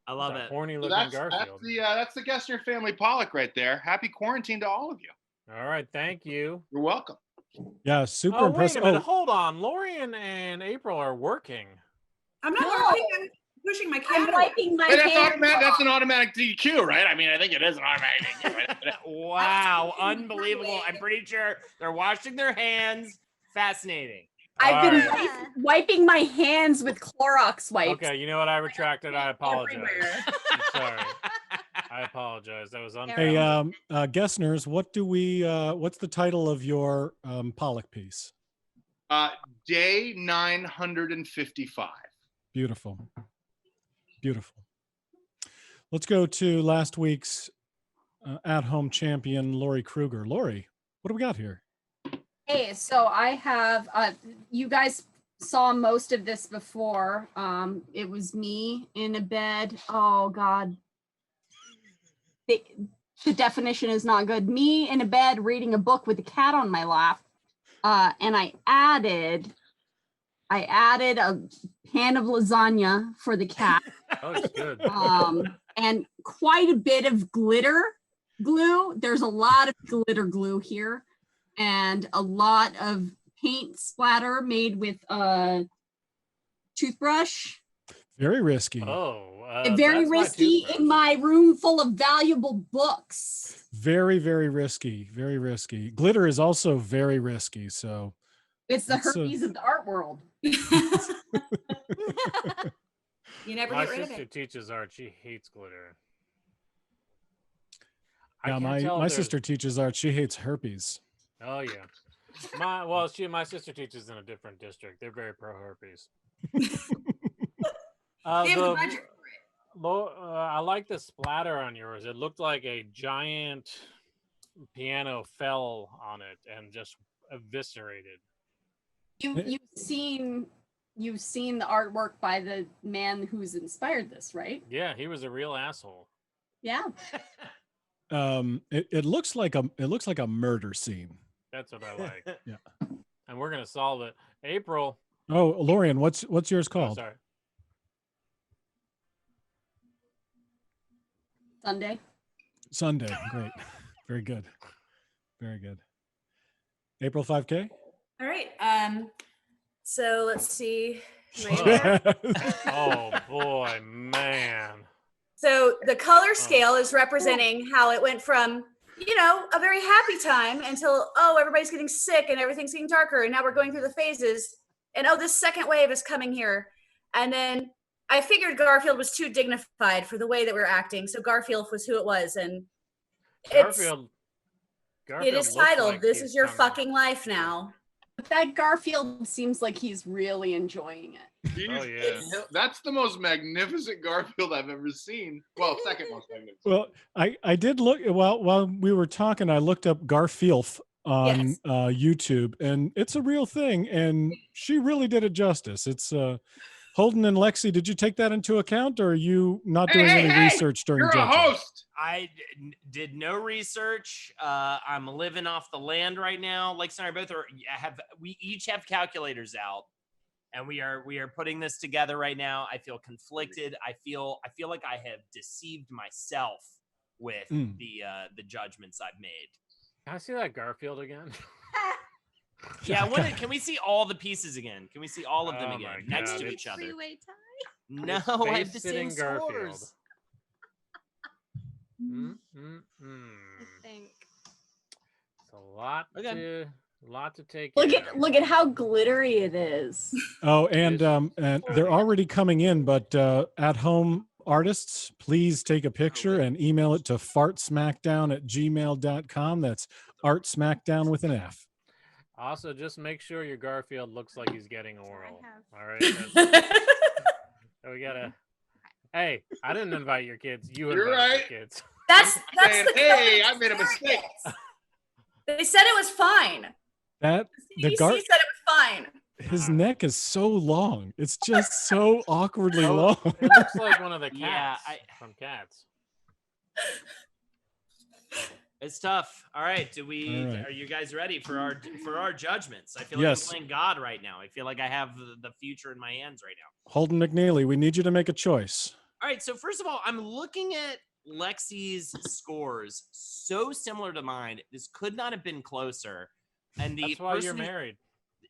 I love it. Horny looking Garfield. That's the Gessner family Pollock right there. Happy quarantine to all of you. All right, thank you. You're welcome. Yeah, super Wait impressive. a minute, hold on. Lorian and April are working. I'm not working. I'm pushing my cat. I'm wiping my hands. That's an automatic DQ, right? I mean, I think it is an automatic DQ. Wow, unbelievable. I'm pretty sure they're washing their hands. Fascinating. I've been wiping my hands with Clorox wipes. Okay, you know what? I retracted. I apologize. I'm sorry. I apologize. That was unfair. Hey, Gessners, what's the title of your Pollock piece? Day 955. Beautiful. Let's go to last week's at-home champion, Lori Kruger. Lori, what do we got here? Hey, so I have, you guys saw most of this before. It was me in a bed. Oh God. The definition is not good. Me in a bed reading a book with a cat on my lap. And I added a pan of lasagna for the cat. Oh, it's good. And quite a bit of glitter glue. There's a lot of glitter glue here. And a lot of paint splatter made with a toothbrush. Very risky. Very risky in my room full of valuable books. Very, very risky. Very risky. Glitter is also very risky. So it's the herpes of the art world. You never my get rid of sister it. teaches art. She hates glitter. Yeah, my sister teaches art. She hates herpes. Oh yeah. My sister teaches in a different district. They're very pro herpes. I like the splatter on yours. It looked like a giant piano fell on it and just eviscerated. You've seen the artwork by the man who's inspired this, right? Yeah, he was a real asshole. Yeah. It looks like a murder scene. That's what I like. Yeah. And we're gonna solve it. April. Oh, Lorian, what's yours called? Oh, sorry. Sunday. Great. Very good. Very good. April 5K? All right. So let's see. Oh boy, man. So the color scale is representing how it went from, a very happy time until, everybody's getting sick and everything's getting darker. And now we're going through the phases. And, this second wave is coming here. And then I figured Garfield was too dignified for the way that we're acting. So Garfield was who it was. And Garfield it is titled, This Is Your Fucking Life Now. But that Garfield seems like he's really enjoying it. Oh, yeah. That's the most magnificent Garfield I've ever seen. Well, second most magnificent. Well, I did look while we were talking. I looked up Garfield on YouTube, and it's a real thing, and she really did it justice. It's Holden and Lexi. Did you take that into account, or are you not doing any research during You're judging? a host. I did no research. I'm living off the land right now. Lex and I both we each have calculators out, and we are putting this together right now. I feel conflicted. I feel like I have deceived myself with the judgments I've made. Can I see that Garfield again? Yeah, can we see all the pieces again? Can we see all of them again next to each other? Three-way tie. No, I have the same scores. I think it's a lot to take. Look at how glittery it is. Oh, and they're already coming in, but at home artists, please take a picture and email it to fartsmackdown@gmail.com. That's Art Smackdown with an F. Also, just make sure your Garfield looks like he's getting oral. All right. So we gotta. Hey, I didn't invite your kids. You're right. Your kids. That's the hey, I made a mistake. They said it was fine. The CDC said it was fine. His neck is so long. It's just so awkwardly long. It looks like one of the cats from Cats. It's tough. All right, are you guys ready for our judgments? I feel like I'm playing God right now. I feel like I have the future in my hands right now. Holden McNeely, we need you to make a choice. All right, so first of all, I'm looking at Lexi's scores, so similar to mine. This could not have been closer. And that's why you're married.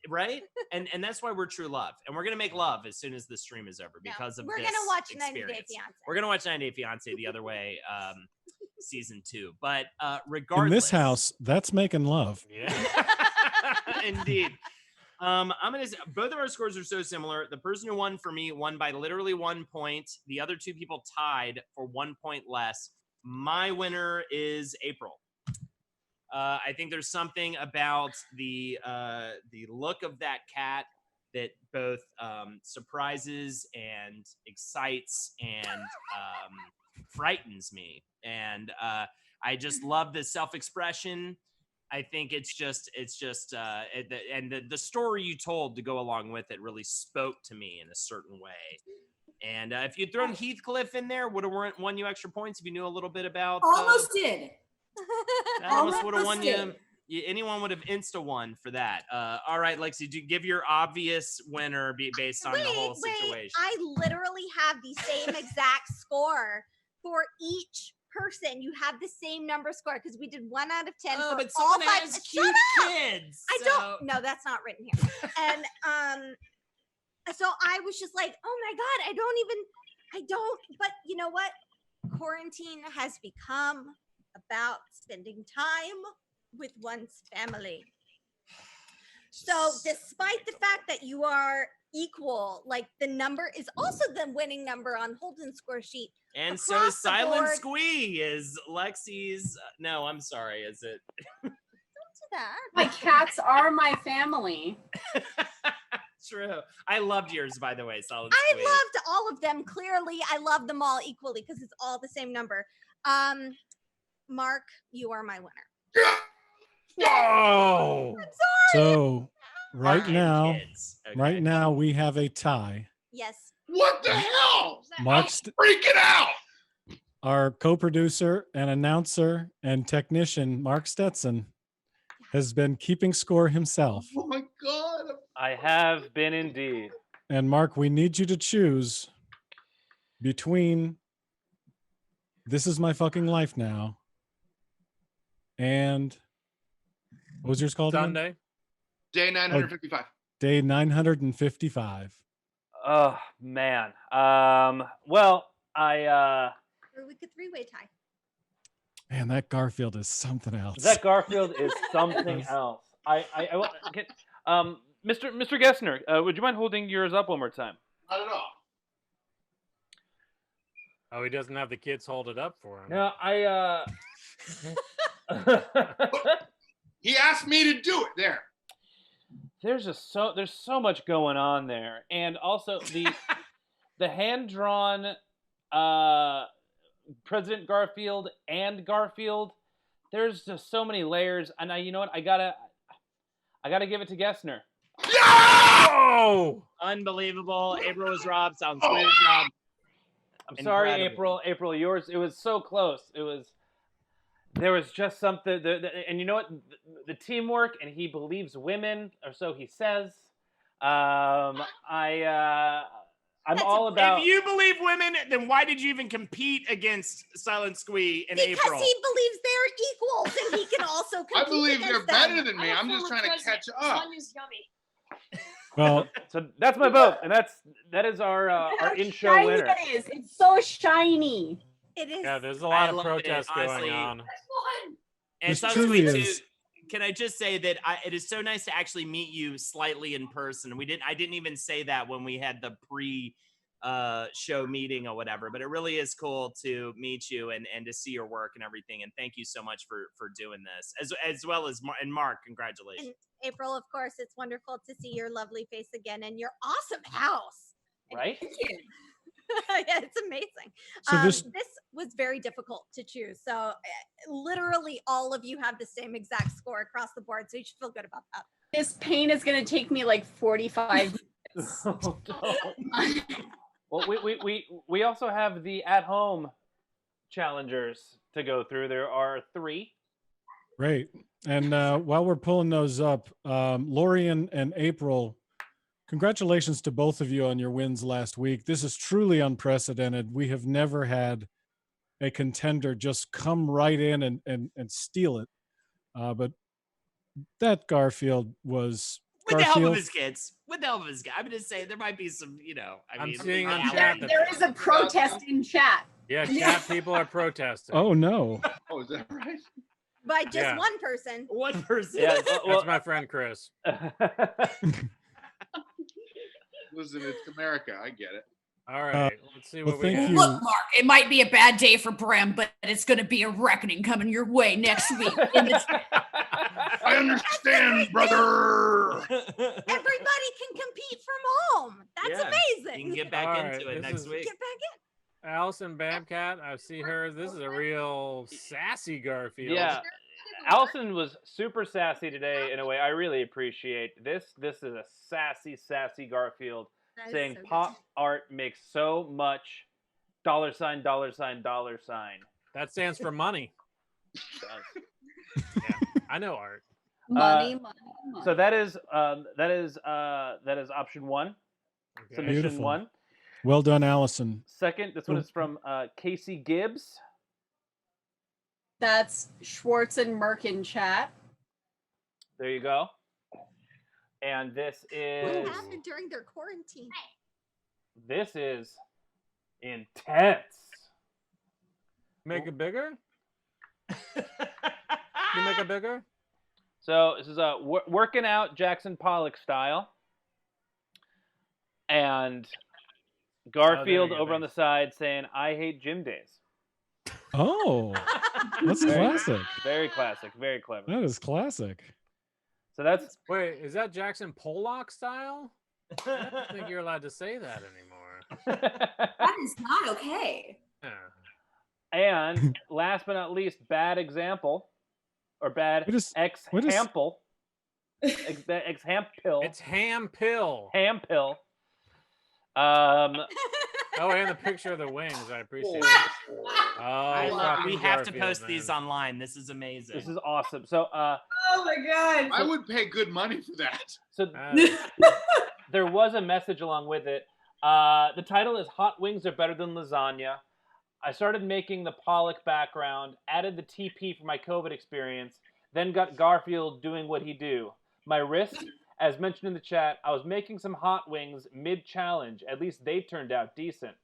Right? And that's why we're true love. And we're going to make love as soon as the stream is over because of we're this going to watch experience. 90 Day Fiance. We're going to watch 90 Day Fiance the other way, season 2. But regardless. In this house, that's making love. Yeah. Indeed. I'm going to both of our scores are so similar. The person who won for me won by literally 1 point. The other two people tied for 1 point less. My winner is April. I think there's something about the look of that cat that both surprises and excites and frightens me. And I just love the self-expression. I think it's just and the story you told to go along with it really spoke to me in a certain way. And if you'd thrown Heathcliff in there, would have won you extra points if you knew a little bit about. Almost did. That almost would have won you. Anyone would have insta-won for that. All right, Lexi, do you give your obvious winner based on the whole situation? I literally have the same exact score for each person. You have the same number score because we did 1 out of 10. Oh, for but all someone five. has Shut cute up! kids. I don't. No, that's not written here. And so I was just like, oh my God, I don't. But you know what? Quarantine has become about spending time with one's family. So despite the fact that you are equal, like the number is also the winning number on Holden's score sheet. And so is Silent Squee is Lexi's. No, I'm sorry. Is it? Don't do that. My cats are my family. True. I loved yours, by the way, Silent I Squee. loved all of them. Clearly, I love them all equally because it's all the same number. Mark, you are my winner. No. I'm sorry. So right Okay. now we have a tie. Yes. What the hell? Mark's Freaking out. our co-producer and announcer and technician, Mark Stetson, has been keeping score himself. Oh my God. I have been indeed. And Mark, we need you to choose between This Is My Fucking Life Now and what was yours called again? Sunday. Day 955. Day 955. Oh man. Well, Or we could three-way tie. Man, that Garfield is something else. that Garfield is something else. Mr. Gessner, would you mind holding yours up one more time? Not at all. Oh, he doesn't have the kids hold it up for him. No, He asked me to do it. There. there's so much going on there, and also the hand drawn President Garfield and Garfield. There's just so many layers, and you know what? I gotta give it to Gessner. Oh! Unbelievable. April was robbed. Sounds Squid is robbed. I'm sorry, Incredible. April, yours. It was so close. There was just something, and you know what? The teamwork, and he believes women, or so he says. I'm all about. If you believe women, then why did you even compete against Silent Squee in April? Because he believes they're equals, and he can also compete. I believe they're against them. better than me. I'm just trying to catch up. Sonya's yummy. Well, So that's my vote, and that is our in-show Shiny winner. it is. It's so shiny. It is. Yeah, there's a lot of love it, protests honestly. going on. That's fun. And This Silent truly Squee, too, is. can I just say that it is so nice to actually meet you slightly in person. I didn't even say that when we had the show meeting or whatever, but it really is cool to meet you and to see your work and everything. And thank you so much for doing this, as well as Mark. Congratulations. And April, of course, it's wonderful to see your lovely face again and your awesome house. Right? Yeah, it's amazing. So This was very difficult to choose. So literally all of you have the same exact score across the board. So you should feel good about that. This pain is going to take me like 45 minutes. Oh, no. Well, we also have the at-home challengers to go through. There are 3. Great. And while we're pulling those up, Lori and April, congratulations to both of you on your wins last week. This is truly unprecedented. We have never had a contender just come right in and steal it. But that Garfield was... With the help of his kids. With the help of his guy. I'm going to say there might be some, I'm seeing on There, chat. there is a protest in chat. Yeah, chat people are protesting. Oh, no. Oh, is that right? By just Yeah. one person. One person. Yeah, That's my friend Chris. Listen, it's America. I get it. All right, let's see well, what we thank got. you. Look, Mark, it might be a bad day for Bram, but it's going to be a reckoning coming your way next week. In this- I understand, brother. Everybody can compete from home. That's Yeah, amazing. You can get back All right, into it this next is- week. Get back Allison Bamcat, I see her. This is a real sassy Garfield. Yeah. Allison was super sassy today in a way I really appreciate. This is a sassy Garfield That is saying so good. pop art makes so much $$. That stands for money. Yeah, I know art. Money. So that is option 1. Okay. Submission Beautiful. 1. Well done, Allison. Second, this one is from Casey Gibbs. That's Schwartz and Merck in chat. There you go. And this What is happened during their quarantine? intense. Make it bigger? You make it bigger? So this is a working out Jackson Pollock style, and Garfield you go, over on the side saying, "I hate gym days." Oh, that's classic. Very classic, very clever. That is classic. So that's Wait, is that Jackson Pollock style? I don't think you're allowed to say that anymore. That is not okay. Yeah. and last but not least, bad example or bad What is- example. Example. It's ham pill. Ham pill. Oh, and the picture of the wings. I appreciate it. Oh, I love. We fucking have to Garfield, post man. these online. This is amazing. This is awesome. So Oh my god. I would pay good money for that. so Uh, there was a message along with it. The title is "Hot Wings Are Better Than Lasagna." I started making the Pollock background, added the TP for my COVID experience, then got Garfield doing what he do. My risk, as mentioned in the chat, I was making some hot wings mid-challenge. At least they turned out decent.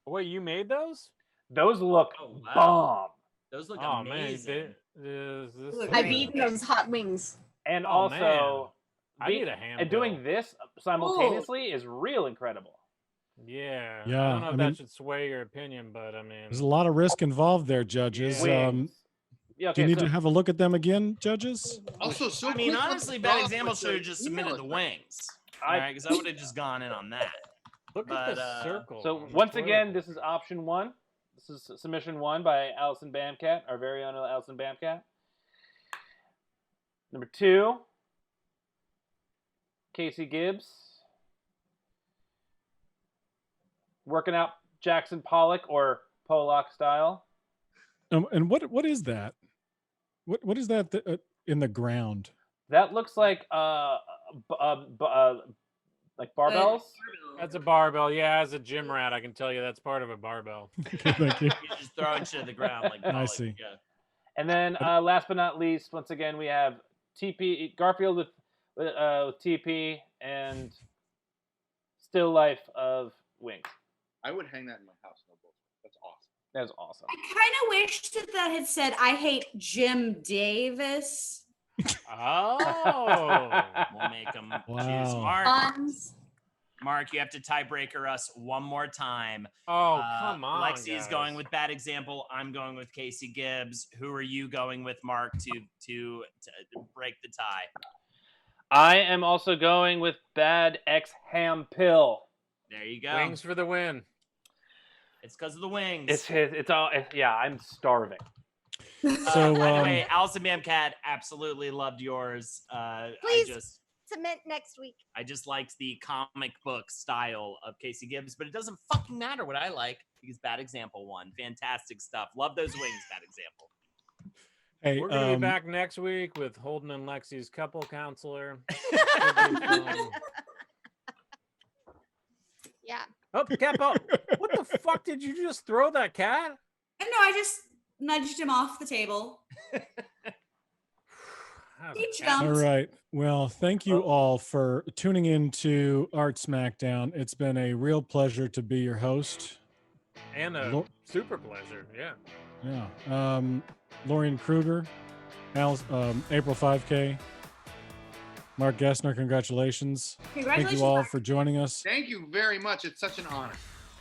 wait, you made those? Those look Oh, wow. bomb. Those look Oh amazing. man, is this Look, I've Great. eaten those hot wings. And Oh, also, I be- need a ham and pill. doing this simultaneously is real incredible. Yeah. Yeah, I don't know if I that mean- should sway your opinion, but I mean, There's a lot of risk involved there, judges. Yeah. Wings. Yeah, Do you okay, need so- to have a look at them again, judges? Also, so I mean, quick honestly, with Bad Ross Example with should have the just email submitted the address. wings. I- All right, because I would have just gone in on that. Look at But, the circle. So on the once again, photo. this is option 1. This is submission 1 by Allison Bamcat, our very own Allison Bamcat. Number 2, Casey Gibbs. Working out Jackson Pollock or Pollock style. And what is that? What is that in the ground? That looks like like barbells. That's a barbell. Yeah, as a gym rat, I can tell you that's part of a barbell. Thank you. You're just throwing shit to the ground like I Pollock, see. Yeah. And then last but not least, once again, we have TP Garfield with TP and still life of Wings. I would hang that in my house. No bullshit. That's awesome. That was awesome. I kind of wish that had said, I hate Jim Davis. Oh. We'll make them choose. Wow. Mark, Puns. Mark, you have to tiebreaker us one more time. Oh, come on. Lexi is guys. going with Bad Example. I'm going with Casey Gibbs. Who are you going with, Mark, to break the tie? I am also going with Bad X Ham Pill. There you go. Wings for the win. It's because of the wings. It's all. Yeah, I'm starving. So, by the way, Allison Bamcat, absolutely loved yours. Please submit next week. I just liked the comic book style of Casey Gibbs, but it doesn't fucking matter what I like because Bad Example won. Fantastic stuff. Love those wings, Bad Example. Hey, We're going to be back next week with Holden and Lexi's couple counselor. Yeah. Oh, Capo. What the fuck did you just throw that cat? No, I just nudged him off the table. He All jumped. right. Well, thank you all for tuning in to Art Smackdown. It's been a real pleasure to be your host. And a super pleasure. Yeah. Yeah. Lorian Kruger, April 5K. Mark Gessner, congratulations. Thank you all Mark. for joining us. Thank you very much. It's such an honor.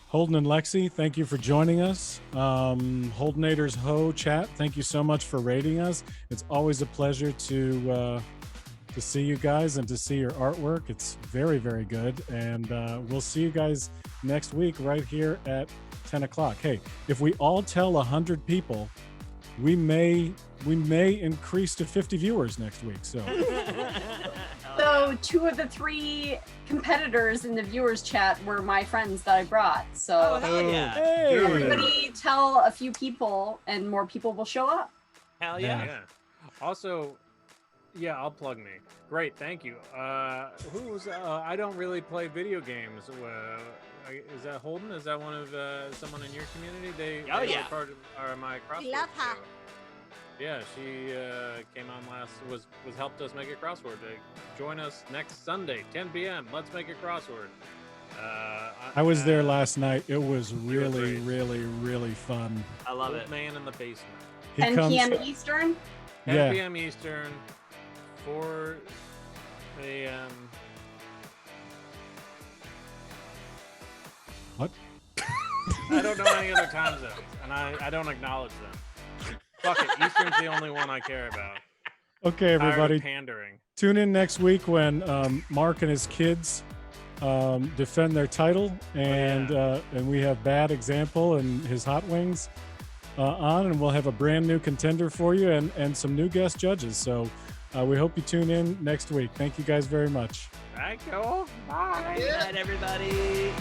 Holden and Lexi, thank you for joining us. Holdenators Ho chat, thank you so much for rating us. It's always a pleasure to see you guys and to see your artwork. It's very, very good. And we'll see you guys next week right here at 10 o'clock. Hey, if we all tell 100 people, we may increase to 50 viewers next week. So So 2 of the 3 competitors in the viewers chat were my friends that I brought. So Oh, hell yeah. Hey. everybody tell a few people and more people will show up. Hell yeah. Yeah. Also, yeah, I'll plug me. Great, thank you. Who's I don't really play video games. Is that Holden? Is that one of someone in your community? They were part of my crossword. We love her. show. Yeah, she came on was helped us make a crossword. Join us next Sunday, 10 p.m. Let's make a crossword. I was there last night. It was You were really, great. really, really fun. I love Old it. man in the basement. He 10 comes- p.m. Eastern. 10 Yeah. p.m. Eastern, 4 a.m. What? I don't know any other time zones, and I don't acknowledge them. Fuck it, Eastern's the only one I care about. Okay, Tired of everybody. pandering. Tune in next week when Mark and his kids defend their title, and we have Bad Example and his Hot Wings on, and we'll have a brand new contender for you and some new guest judges. So we hope you tune in next week. Thank you guys very much. Thank you. Bye. Good night, everybody.